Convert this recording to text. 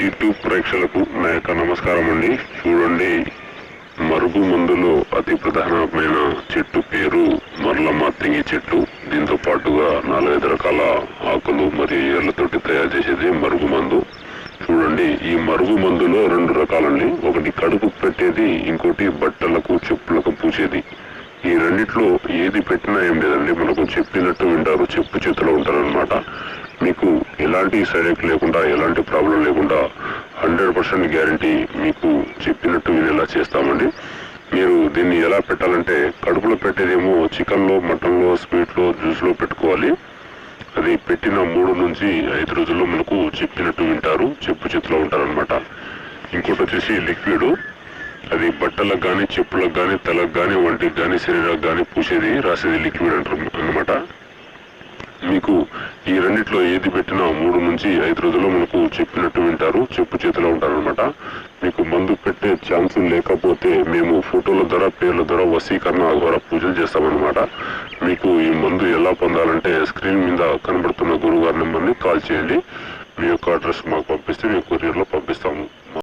YouTube ప్రేక్షకులకు నా యొక్క నమస్కారం అండి. చూడండి, మరుగు మందులో అతి ప్రధానమైన చెట్టు పేరు మరలమాతింగి చెట్టు. దీంతో పాటుగా 4-5 రకాల ఆకులు మరియు ఏళ్లతోటి తయారు చేసేది మరుగు మందు. చూడండి, ఈ మరుగు మందులో 2 రకాలండి. ఒకటి కడుపు పెట్టేది, ఇంకోటి బట్టలకు చెప్పులకు పూసేది. ఈ రెండిట్లో ఏది పెట్టినా ఏం లేదండి, మనకు చెప్పినట్టు వింటారు, చెప్పు చేతిలో ఉంటారు అనమాట. మీకు ఎలాంటి సైడ్ ఎఫెక్ట్ లేకుండా, ఎలాంటి ప్రాబ్లం లేకుండా 100% గ్యారంటీ మీకు చెప్పినట్టు వినేలా చేస్తామండి. మీరు దీన్ని ఎలా పెట్టాలంటే, కడుపులో పెట్టేదేమో చికెన్లో, మటన్లో, స్వీట్లో, జ్యూస్లో పెట్టుకోవాలి. అది పెట్టిన 3 నుంచి 5 రోజుల్లో మనకు చెప్పినట్టు వింటారు, చెప్పు చేతిలో ఉంటారనమాట. ఇంకోటి వచ్చేసి లిక్విడ్. అది బట్టలకు కానీ, చెప్పులకు కానీ, తలకు కానీ, వంటికి కానీ, శరీరానికి కానీ పూసేది, రాసేది లిక్విడ్ అంటారు అనమాట. మీకు ఈ రెండిట్లో ఏది పెట్టినా 3 నుంచి 5 రోజుల్లో మనకు చెప్పినట్టు వింటారు, చెప్పు చేతిలో ఉంటారనమాట. మీకు మందు పెట్టే ఛాన్స్ లేకపోతే మేము ఫోటోల ద్వారా, పేర్ల ద్వారా, వశీకరణ ద్వారా పూజలు చేస్తామన్నమాట. మీకు ఈ మందు ఎలా పొందాలంటే, స్క్రీన్ మీద కనబడుతున్న గురుగారి నెంబర్ని కాల్ చేయండి. మీ యొక్క అడ్రస్ మాకు పంపిస్తే మేము కొరియర్లో పంపిస్తాము.